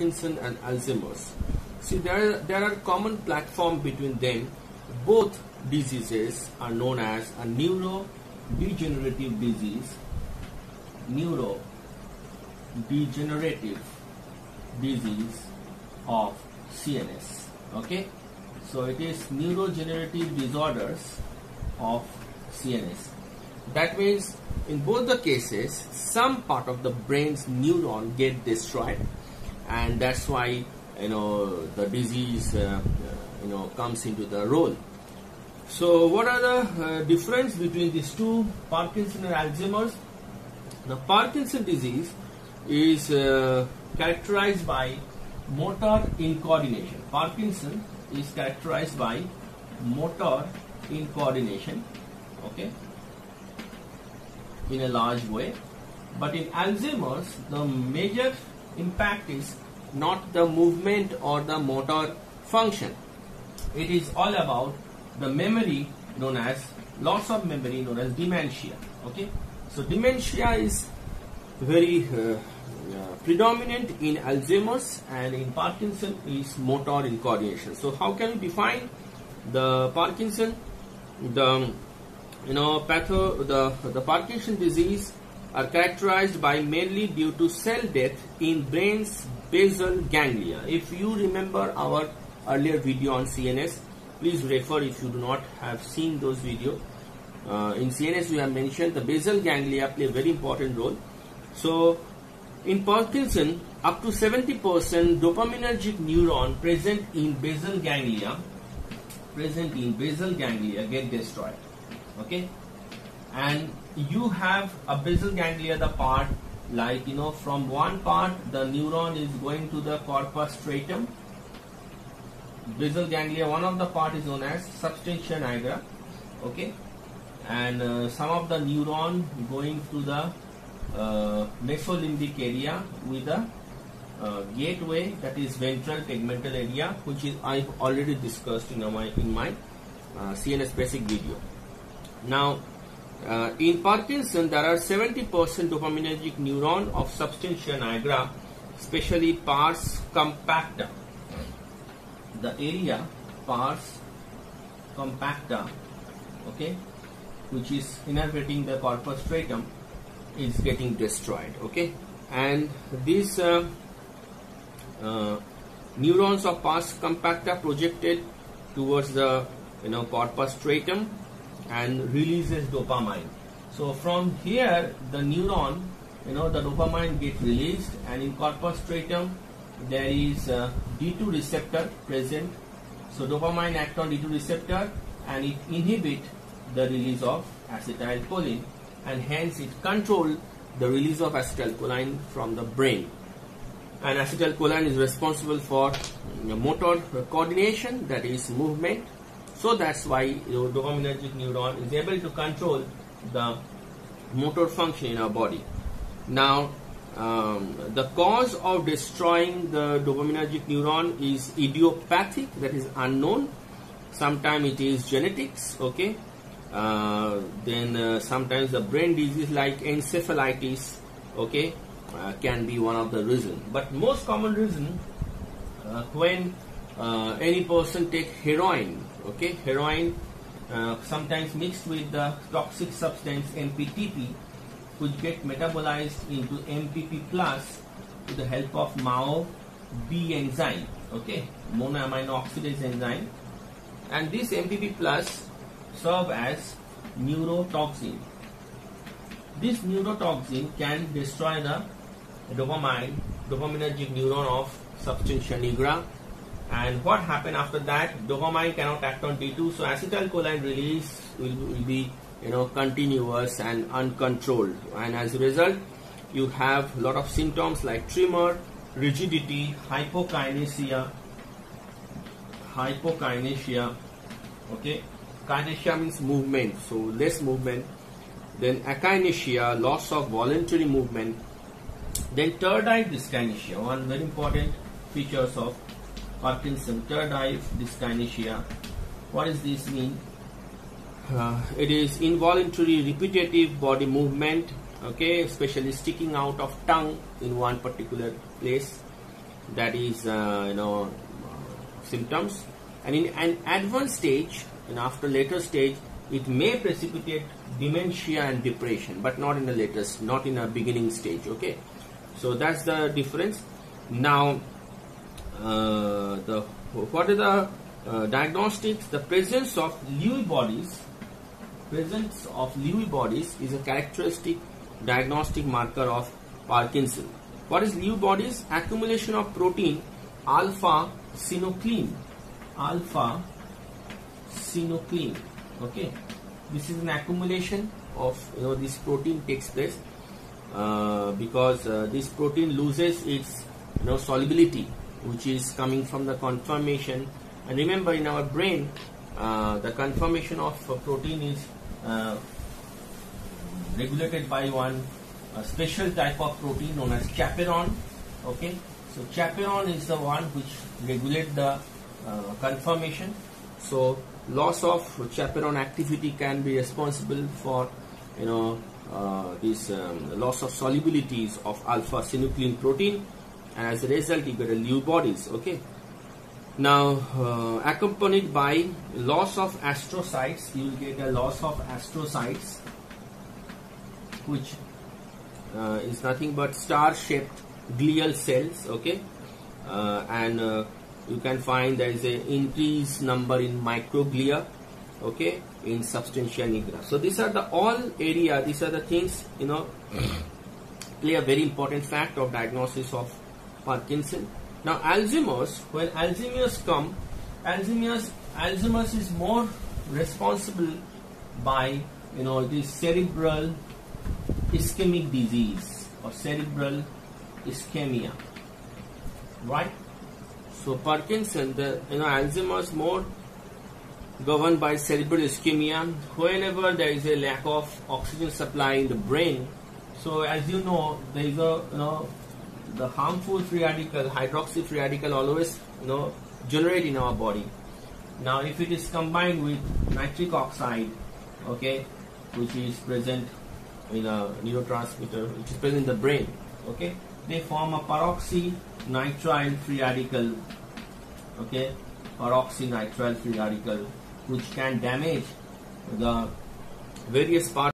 Parkinson and Alzheimer's. See, there are common platform between them. Both diseases are known as a neurodegenerative disease. Neurodegenerative disease of CNS. Okay, so it is neurodegenerative disorders of CNS. That means in both the cases, some part of the brain's neuron get destroyed, and that's why the disease comes into the role. So what are the difference between these two, Parkinson and Alzheimer's? The Parkinson disease is characterized by motor incoordination. Parkinson is characterized by motor incoordination, okay, in a large way. But in Alzheimer's, the major impact is not the movement or the motor function. It is all about the memory, known as loss of memory, known as dementia. Okay, so dementia is very predominant in Alzheimer's, and in Parkinson is motor incoordination. So how can we define the Parkinson? The Parkinson disease are characterized by mainly due to cell death in brain's basal ganglia. If you remember our earlier video on CNS, please refer if you do not have seen those videos. In CNS we have mentioned the basal ganglia play a very important role. So in Parkinson, up to 70% dopaminergic neuron present in basal ganglia get destroyed. Okay, and you have a basal ganglia, the part like from one part the neuron is going to the corpus stratum. Basal ganglia, one of the part is known as substantia nigra. Okay, and some of the neuron going to the mesolimbic area with a gateway, that is ventral tegmental area, which is I've already discussed in my CNS basic video. Now in Parkinson there are 70% dopaminergic neuron of substantia nigra, especially pars compacta. The area pars compacta, okay, which is innervating the corpus stratum, is getting destroyed. Okay, and these neurons of pars compacta projected towards the corpus stratum and releases dopamine. So from here the neuron, the dopamine gets released, and in corpus stratum there is a D2 receptor present. So dopamine acts on D2 receptor and it inhibits the release of acetylcholine, and hence it controls the release of acetylcholine from the brain. And acetylcholine is responsible for motor coordination, that is movement. So that's why dopaminergic neuron is able to control the motor function in our body. Now the cause of destroying the dopaminergic neuron is idiopathic, that is unknown. Sometimes it is genetics. Okay, then sometimes the brain disease like encephalitis, okay, can be one of the reasons. But most common reason when any person take heroin, okay, heroin sometimes mixed with the toxic substance MPTP, which get metabolized into MPP plus with the help of MAO-B enzyme, okay, monoamino oxidase enzyme, and this MPP plus serve as neurotoxin. This neurotoxin can destroy the dopaminergic neuron of substantia nigra. And what happened after that? Dopamine cannot act on D2, so acetylcholine release will be continuous and uncontrolled, and as a result you have a lot of symptoms like tremor, rigidity, hypokinesia. Okay, kinesia means movement, so less movement. Then akinesia, loss of voluntary movement. Then third eye dyskinesia, one very important features of Parkinson, third eye dyskinesia. What does this mean? It is involuntary repetitive body movement, okay, especially sticking out of tongue in one particular place. that is symptoms, and in an advanced stage and after later stage it may precipitate dementia and depression, but not in the latest, not in a beginning stage. Okay, so that's the difference. Now what are the diagnostics? The presence of Lewy bodies is a characteristic diagnostic marker of Parkinson. What is Lewy bodies? Accumulation of protein alpha-synuclein. Okay, this is an accumulation of this protein takes place because this protein loses its solubility, which is coming from the conformation. And remember, in our brain, the conformation of protein is regulated by one special type of protein known as chaperone. Okay, so chaperone is the one which regulates the conformation. So loss of chaperone activity can be responsible for this loss of solubilities of alpha-synuclein protein, and as a result you get a Lewy bodies. Okay, now accompanied by loss of astrocytes, you will get a loss of astrocytes, which is nothing but star-shaped glial cells. Okay, and you can find there is an increased number in microglia, okay, in substantia nigra. So these are the these are the things play a very important fact of diagnosis of Parkinson. Now Alzheimer's, when Alzheimer's come, Alzheimer's is more responsible by this cerebral ischemic disease or cerebral ischemia, right? So Parkinson, Alzheimer's more governed by cerebral ischemia. Whenever there is a lack of oxygen supply in the brain, so as you know, there is the harmful free radical, hydroxy free radical, always generate in our body. Now if it is combined with nitric oxide, okay, which is present in a neurotransmitter, which is present in the brain, okay, they form a peroxynitrile free radical, okay, peroxynitrile free radical, which can damage the various parts